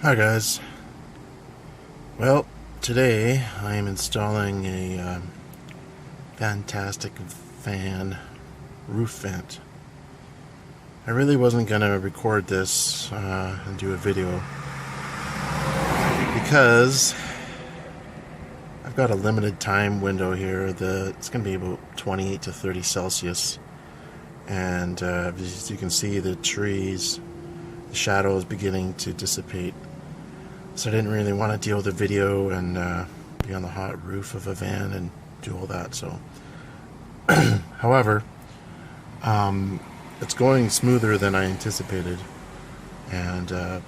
Hi guys. Well, today I am installing a fantastic fan roof vent. I really wasn't going to record this and do a video because I've got a limited time window here. It's going to be about 28 to 30 Celsius, and as you can see, the trees, the shadow is beginning to dissipate. So I didn't really want to deal with the video and be on the hot roof of a van and do all that. So, however, it's going smoother than I anticipated, and I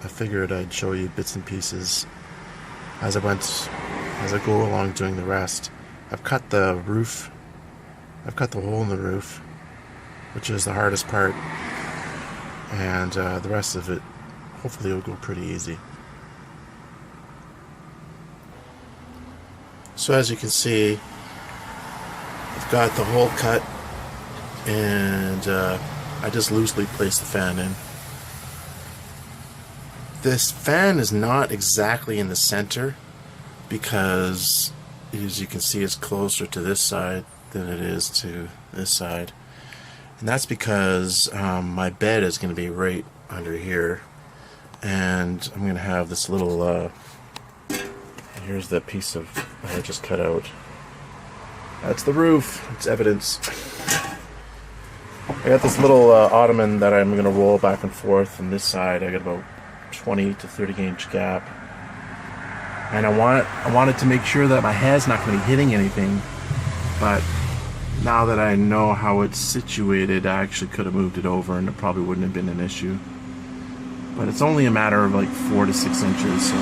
figured I'd show you bits and pieces as I go along doing the rest. I've cut the roof. I've cut the hole in the roof, which is the hardest part, and the rest of it hopefully will go pretty easy. So as you can see, I've got the hole cut, and I just loosely placed the fan in. This fan is not exactly in the center because, as you can see, it's closer to this side than it is to this side. And that's because my bed is going to be right under here, and I'm going to have this little here's the piece of I just cut out. That's the roof. It's evidence. I got this little ottoman that I'm going to roll back and forth, and this side I got about 20 to 30 inch gap. And I wanted to make sure that my head's not going to be hitting anything, but now that I know how it's situated, I actually could have moved it over and it probably wouldn't have been an issue. But it's only a matter of like 4 to 6 inches, so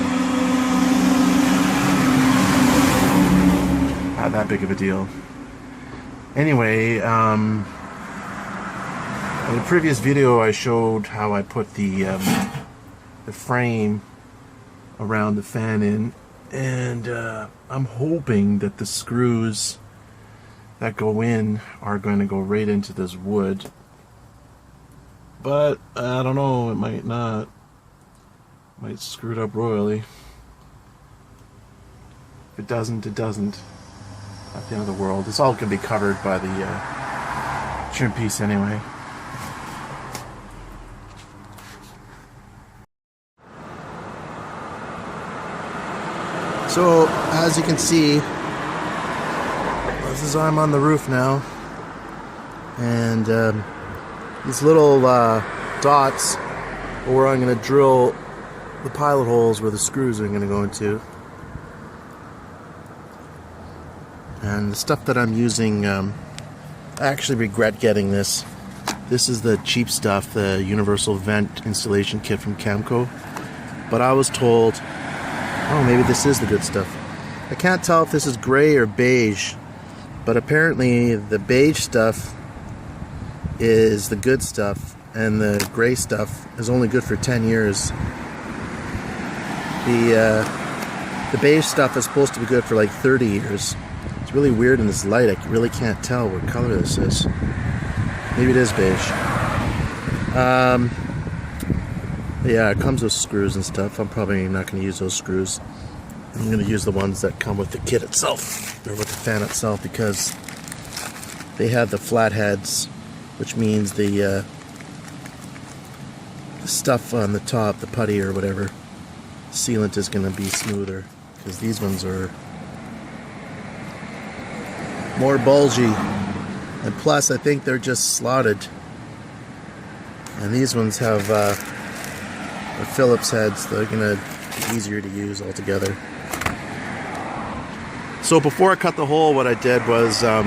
not that big of a deal. Anyway, in the previous video I showed how I put the frame around the fan in, and I'm hoping that the screws that go in are going to go right into this wood, but I don't know, it might not. Might screw it up royally. If it doesn't, it doesn't. Not the end of the world. It's all going to be covered by the trim piece anyway. So, as you can see, I'm on the roof now, and these little dots are where I'm going to drill the pilot holes where the screws are going to go into. And the stuff that I'm using, I actually regret getting this. This is the cheap stuff, the universal vent installation kit from Camco. But I was told, oh, maybe this is the good stuff. I can't tell if this is gray or beige, but apparently the beige stuff is the good stuff, and the gray stuff is only good for 10 years. The beige stuff is supposed to be good for like 30 years. It's really weird in this light. I really can't tell what color this is. Maybe it is beige. Yeah, it comes with screws and stuff. I'm probably not going to use those screws. I'm going to use the ones that come with the kit itself, or with the fan itself, because they have the flat heads, which means the stuff on the top, the putty or whatever, sealant is going to be smoother, because these ones are more bulgy, and plus I think they're just slotted, and these ones have the Phillips heads. They're gonna be easier to use altogether. So before I cut the hole, what I did was I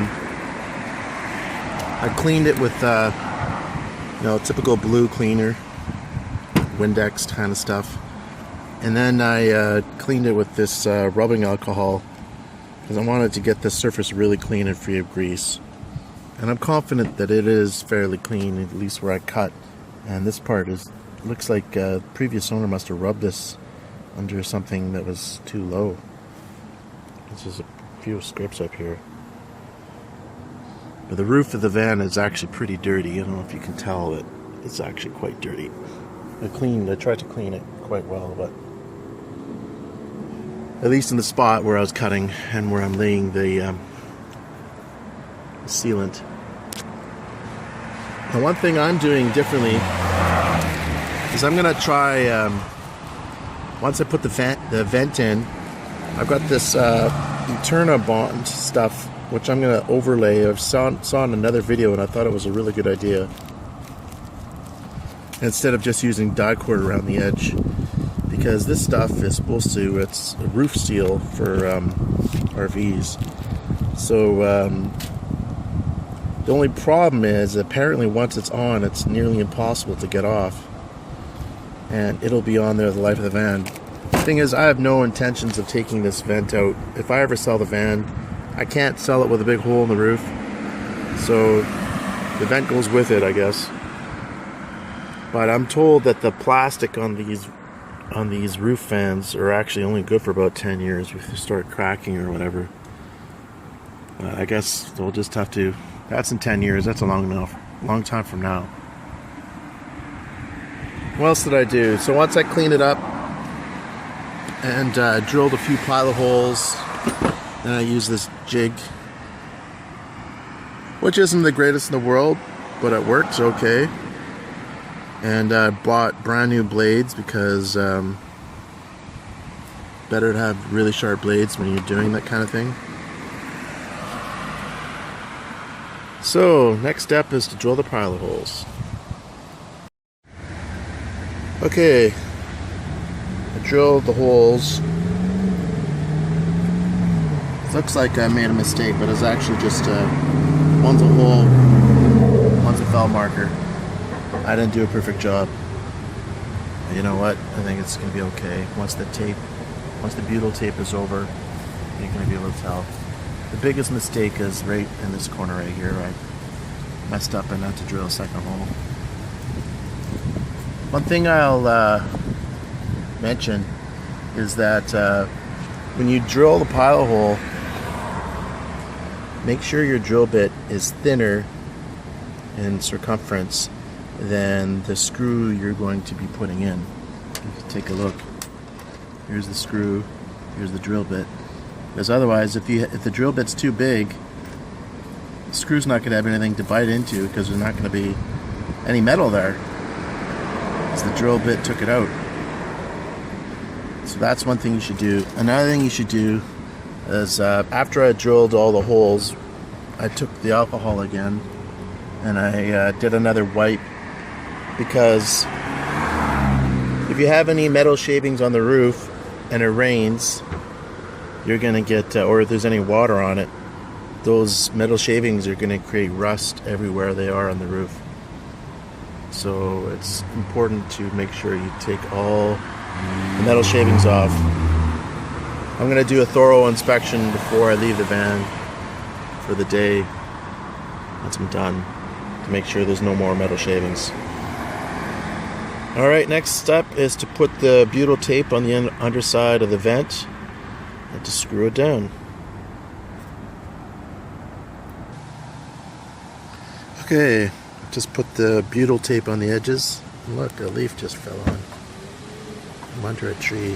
cleaned it with typical blue cleaner, Windex kind of stuff, and then I cleaned it with this rubbing alcohol, because I wanted to get the surface really clean and free of grease. And I'm confident that it is fairly clean, at least where I cut. And this part looks like the previous owner must have rubbed this under something that was too low. There's just a few scrapes up here. But the roof of the van is actually pretty dirty. I don't know if you can tell, but it's actually quite dirty. I tried to clean it quite well, but at least in the spot where I was cutting and where I'm laying the sealant. Now, one thing I'm doing differently is I'm gonna try, once I put the vent in, I've got this Eternabond stuff, which I'm gonna overlay. I saw in another video and I thought it was a really good idea. Instead of just using die-cord around the edge, because this stuff is supposed to, it's a roof seal for RVs. So the only problem is apparently once it's on, it's nearly impossible to get off, and it'll be on there the life of the van. The thing is, I have no intentions of taking this vent out. If I ever sell the van, I can't sell it with a big hole in the roof, so the vent goes with it, I guess. But I'm told that the plastic on these roof fans are actually only good for about 10 years if they start cracking or whatever. I guess they'll just have to. That's in 10 years. That's a long time from now. What else did I do? So once I cleaned it up and drilled a few pilot holes, then I used this jig, which isn't the greatest in the world, but it works okay. And I bought brand new blades because better to have really sharp blades when you're doing that kind of thing. So next step is to drill the pilot holes. Okay, I drilled the holes. It looks like I made a mistake, but it's actually just one's a hole, one's a felt marker. I didn't do a perfect job. You know what? I think it's going to be okay. Once the butyl tape is over, you're going to be able to tell. The biggest mistake is right in this corner right here. I messed up and had to drill a second hole. One thing I'll mention is that when you drill the pilot hole, make sure your drill bit is thinner in circumference than the screw you're going to be putting in. You can take a look. Here's the screw, here's the drill bit. Because otherwise, if the drill bit's too big, the screw's not going to have anything to bite into because there's not going to be any metal there, because the drill bit took it out. So that's one thing you should do. Another thing you should do is after I drilled all the holes, I took the alcohol again and I did another wipe, because if you have any metal shavings on the roof and it rains, you're going to get, or if there's any water on it, those metal shavings are going to create rust everywhere they are on the roof. So it's important to make sure you take all the metal shavings off. I'm going to do a thorough inspection before I leave the van for the day, once I'm done, to make sure there's no more metal shavings. Alright, next step is to put the butyl tape on the underside of the vent and to screw it down. Okay, just put the butyl tape on the edges. Look, a leaf just fell on. I'm under a tree.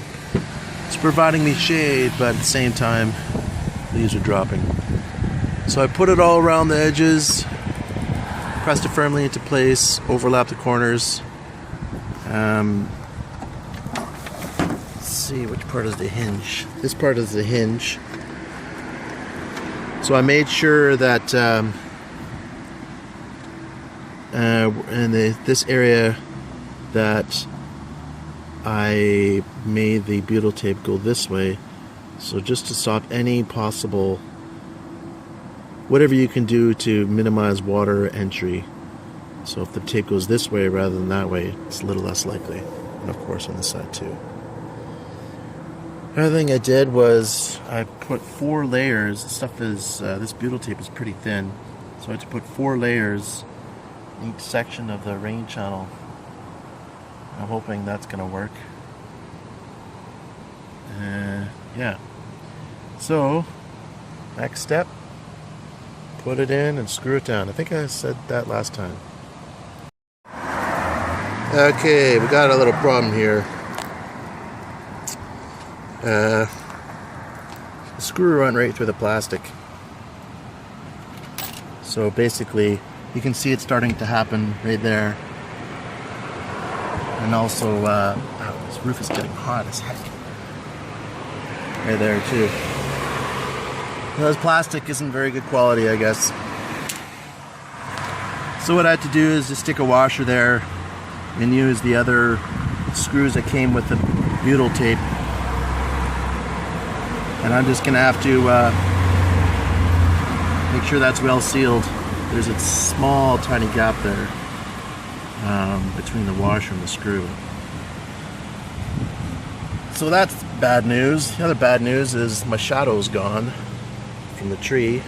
It's providing me shade, but at the same time, leaves are dropping. So I put it all around the edges, pressed it firmly into place, overlap the corners. Let's see, which part is the hinge? This part is the hinge. So I made sure that in this area that I made the butyl tape go this way, so just to stop any possible, whatever you can do to minimize water entry. So if the tape goes this way rather than that way, it's a little less likely. And of course on this side too. Another thing I did was I put 4 layers. This butyl tape is pretty thin, so I had to put 4 layers in each section of the rain channel. I'm hoping that's going to work. Yeah. So, next step, put it in and screw it down. I think I said that last time. Okay, we got a little problem here. The screw went right through the plastic. So basically, you can see it starting to happen right there. And also, this roof is getting hot as heck. Right there too. This plastic isn't very good quality, I guess. So what I had to do is just stick a washer there and use the other screws that came with the butyl tape. And I'm just gonna have to make sure that's well sealed. There's a small tiny gap there between the washer and the screw. So that's bad news. The other bad news is my shadow's gone from the tree.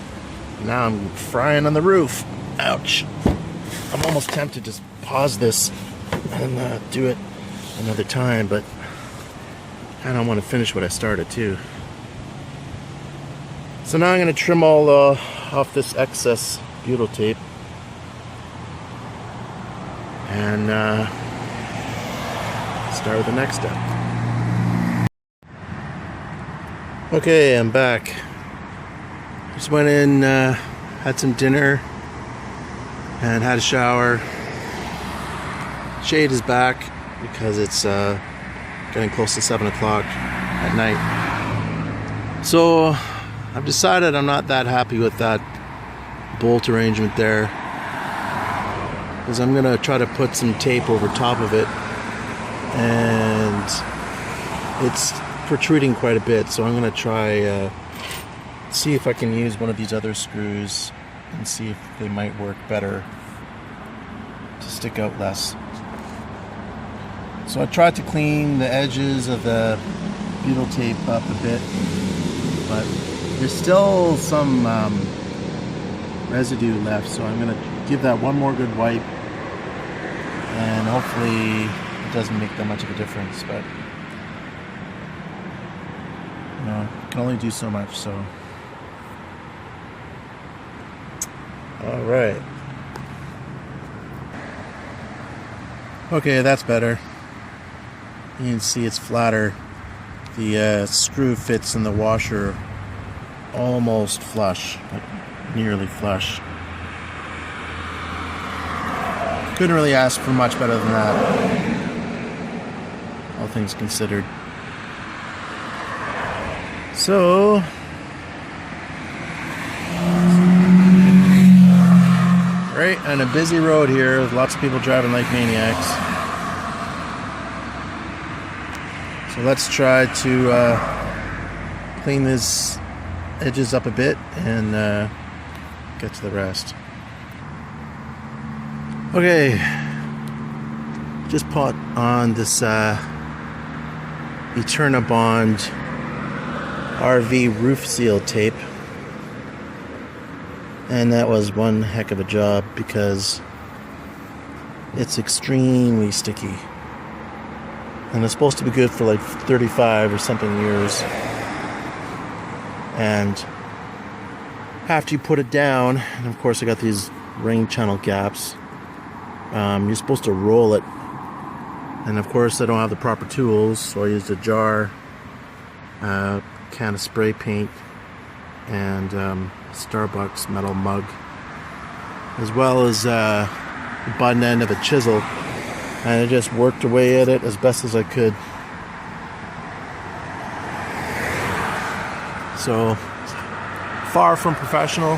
Now I'm frying on the roof. Ouch. I'm almost tempted to just pause this and do it another time, but I don't want to finish what I started too. So now I'm going to trim all off this excess butyl tape and start with the next step. Okay, I'm back. Just went in, had some dinner and had a shower. Shade is back because it's getting close to 7 o'clock at night. So I've decided I'm not that happy with that bolt arrangement there, because I'm gonna try to put some tape over top of it, and it's protruding quite a bit. So I'm gonna try see if I can use one of these other screws and see if they might work better to stick out less. So I tried to clean the edges of the butyl tape up a bit, but there's still some residue left, so I'm gonna give that one more good wipe, and hopefully it doesn't make that much of a difference, but you know, I can only do so much. So all right, okay, that's better. You can see it's flatter. The screw fits in the washer almost flush, like nearly flush. Couldn't really ask for much better than that, all things considered. So right on a busy road here with lots of people driving like maniacs. So let's try to clean these edges up a bit and get to the rest. Okay, just put on this Eternabond RV roof seal tape, and that was one heck of a job because it's extremely sticky. And it's supposed to be good for like 35 or something years. And after you put it down, and of course I got these rain channel gaps, you're supposed to roll it. And of course I don't have the proper tools, so I used a jar, can of spray paint, and Starbucks metal mug, as well as the button end of a chisel. And I just worked away at it as best as I could. So, far from professional.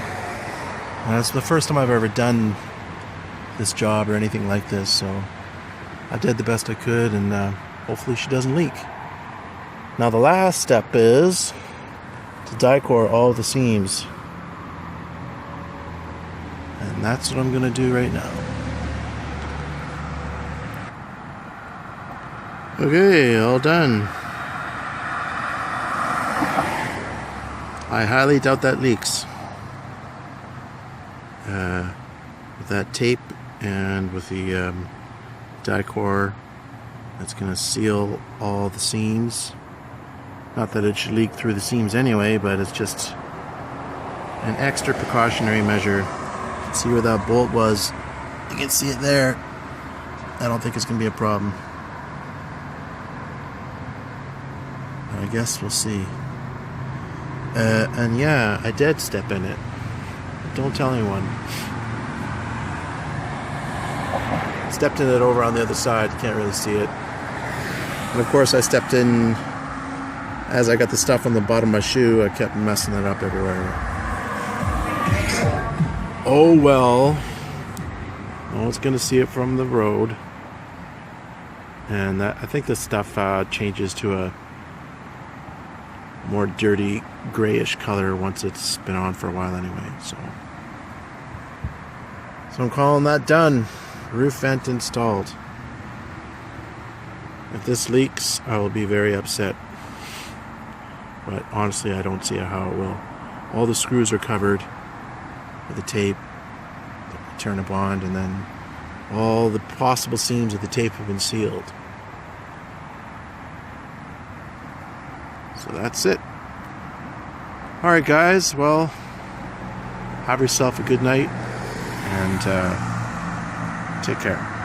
And it's the first time I've ever done this job or anything like this. So, I did the best I could, and hopefully she doesn't leak. Now the last step is to die core all the seams. And that's what I'm going to do right now. Okay, all done. I highly doubt that leaks. With that tape and with the die core, that's going to seal all the seams. Not that it should leak through the seams anyway, but it's just an extra precautionary measure. See where that bolt was? You can see it there. I don't think it's going to be a problem. I guess we'll see. And yeah, I did step in it. Don't tell anyone. Stepped in it over on the other side. Can't really see it. And of course I stepped in as I got the stuff on the bottom of my shoe. I kept messing it up everywhere. Oh well. No one's gonna see it from the road. And I think this stuff changes to a more dirty grayish color once it's been on for a while anyway. So I'm calling that done. Roof vent installed. If this leaks, I will be very upset. But honestly, I don't see how it will. All the screws are covered with the tape, the Eternabond, and then all the possible seams of the tape have been sealed. So that's it. Alright guys, well, have yourself a good night, and take care.